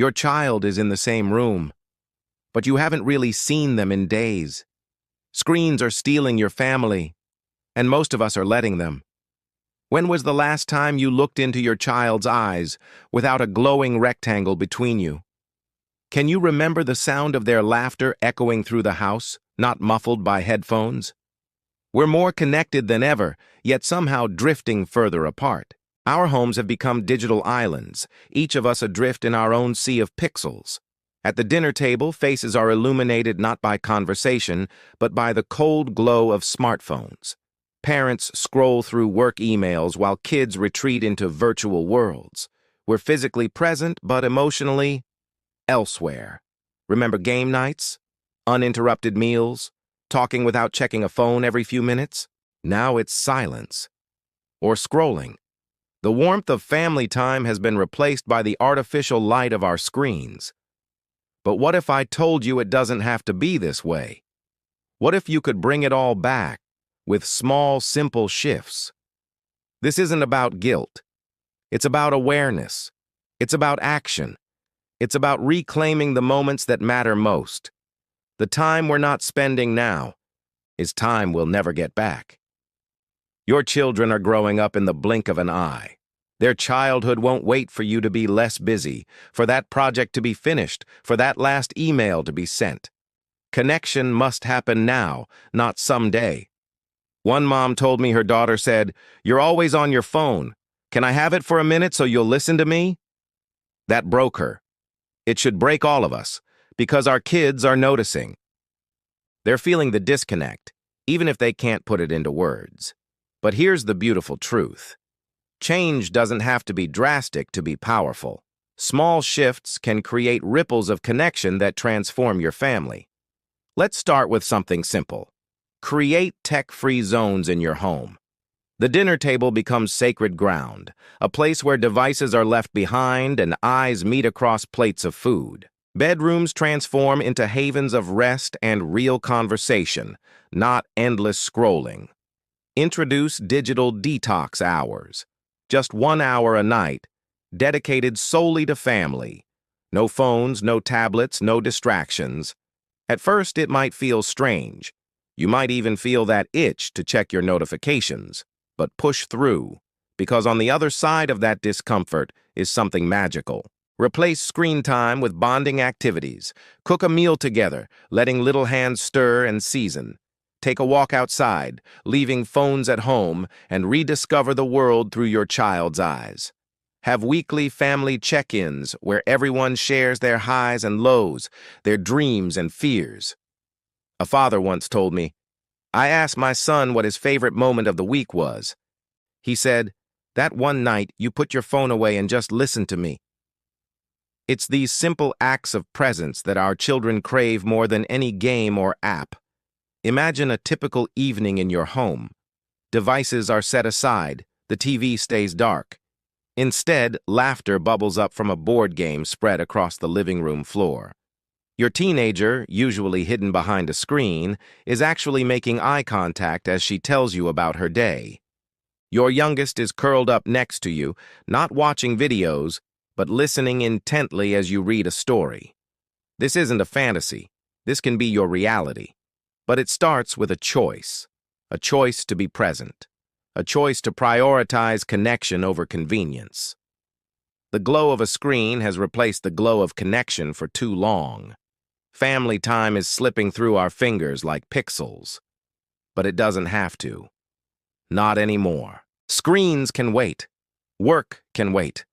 Your child is in the same room, but you haven't really seen them in days. Screens are stealing your family, and most of us are letting them. When was the last time you looked into your child's eyes without a glowing rectangle between you? Can you remember the sound of their laughter echoing through the house, not muffled by headphones? We're more connected than ever, yet somehow drifting further apart. Our homes have become digital islands, each of us adrift in our own sea of pixels. At the dinner table, faces are illuminated not by conversation, but by the cold glow of smartphones. Parents scroll through work emails while kids retreat into virtual worlds. We're physically present, but emotionally elsewhere. Remember game nights? Uninterrupted meals? Talking without checking a phone every few minutes? Now it's silence. Or scrolling. The warmth of family time has been replaced by the artificial light of our screens. But what if I told you it doesn't have to be this way? What if you could bring it all back with small, simple shifts? This isn't about guilt. It's about awareness. It's about action. It's about reclaiming the moments that matter most. The time we're not spending now is time we'll never get back. Your children are growing up in the blink of an eye. Their childhood won't wait for you to be less busy, for that project to be finished, for that last email to be sent. Connection must happen now, not someday. One mom told me her daughter said, "You're always on your phone. Can I have it for a minute so you'll listen to me?" That broke her. It should break all of us, because our kids are noticing. They're feeling the disconnect, even if they can't put it into words. But here's the beautiful truth. Change doesn't have to be drastic to be powerful. Small shifts can create ripples of connection that transform your family. Let's start with something simple. Create tech-free zones in your home. The dinner table becomes sacred ground, a place where devices are left behind and eyes meet across plates of food. Bedrooms transform into havens of rest and real conversation, not endless scrolling. Introduce digital detox hours. Just 1 hour a night, dedicated solely to family. No phones, no tablets, no distractions. At first, it might feel strange. You might even feel that itch to check your notifications. But push through, because on the other side of that discomfort is something magical. Replace screen time with bonding activities. Cook a meal together, letting little hands stir and season. Take a walk outside, leaving phones at home, and rediscover the world through your child's eyes. Have weekly family check-ins where everyone shares their highs and lows, their dreams and fears. A father once told me, I asked my son what his favorite moment of the week was. He said, "That one night you put your phone away and just listened to me." It's these simple acts of presence that our children crave more than any game or app. Imagine a typical evening in your home. Devices are set aside, the TV stays dark. Instead, laughter bubbles up from a board game spread across the living room floor. Your teenager, usually hidden behind a screen, is actually making eye contact as she tells you about her day. Your youngest is curled up next to you, not watching videos, but listening intently as you read a story. This isn't a fantasy. This can be your reality. But it starts with a choice to be present, a choice to prioritize connection over convenience. The glow of a screen has replaced the glow of connection for too long. Family time is slipping through our fingers like pixels. But it doesn't have to. Not anymore. Screens can wait. Work can wait.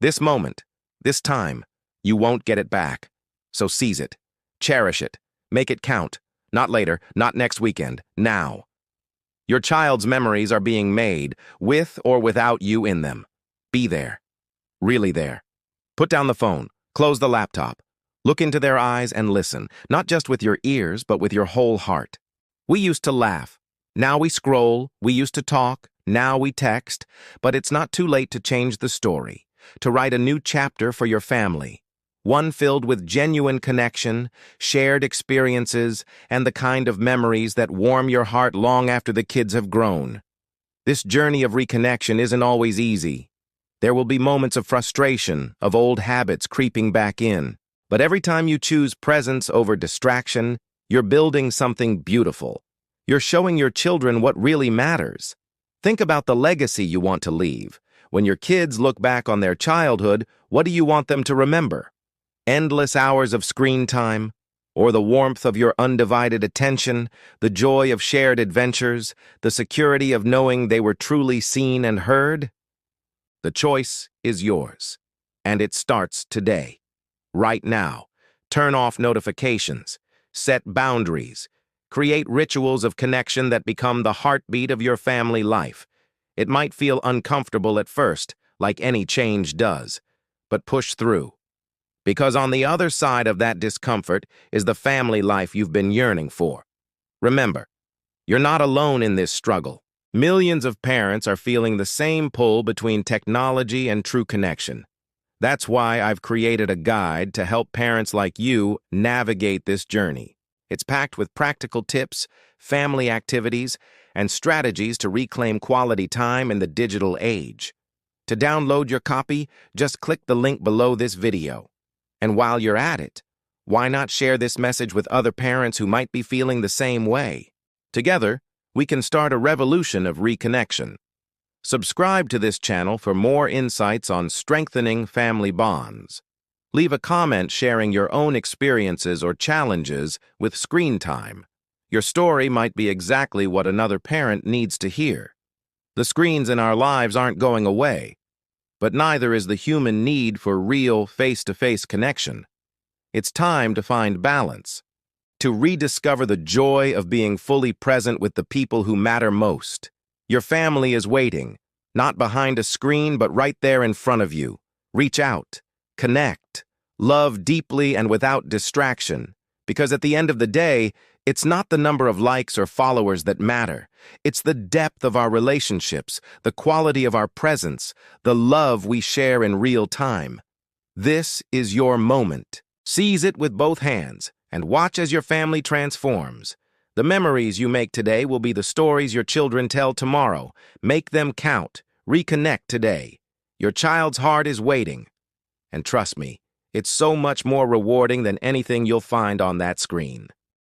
This moment, this time, you won't get it back. So seize it. Cherish it. Make it count. Not later, not next weekend, now. Your child's memories are being made, with or without you in them. Be there. Really there. Put down the phone. Close the laptop. Look into their eyes and listen, not just with your ears, but with your whole heart. We used to laugh. Now we scroll. We used to talk. Now we text. But it's not too late to change the story, to write a new chapter for your family. One filled with genuine connection, shared experiences, and the kind of memories that warm your heart long after the kids have grown. This journey of reconnection isn't always easy. There will be moments of frustration, of old habits creeping back in. But every time you choose presence over distraction, you're building something beautiful. You're showing your children what really matters. Think about the legacy you want to leave. When your kids look back on their childhood, what do you want them to remember? Endless hours of screen time? Or the warmth of your undivided attention, the joy of shared adventures, the security of knowing they were truly seen and heard? The choice is yours, and it starts today. Right now, turn off notifications, set boundaries, create rituals of connection that become the heartbeat of your family life. It might feel uncomfortable at first, like any change does, but push through. Because on the other side of that discomfort is the family life you've been yearning for. Remember, you're not alone in this struggle. Millions of parents are feeling the same pull between technology and true connection. That's why I've created a guide to help parents like you navigate this journey. It's packed with practical tips, family activities, and strategies to reclaim quality time in the digital age. To download your copy, just click the link below this video. And while you're at it, why not share this message with other parents who might be feeling the same way? Together, we can start a revolution of reconnection. Subscribe to this channel for more insights on strengthening family bonds. Leave a comment sharing your own experiences or challenges with screen time. Your story might be exactly what another parent needs to hear. The screens in our lives aren't going away, but neither is the human need for real face-to-face connection. It's time to find balance, to rediscover the joy of being fully present with the people who matter most. Your family is waiting, not behind a screen, but right there in front of you. Reach out, connect, love deeply and without distraction, because at the end of the day, it's not the number of likes or followers that matter. It's the depth of our relationships, the quality of our presence, the love we share in real time. This is your moment. Seize it with both hands and watch as your family transforms. The memories you make today will be the stories your children tell tomorrow. Make them count. Reconnect today. Your child's heart is waiting. And trust me, it's so much more rewarding than anything you'll find on that screen.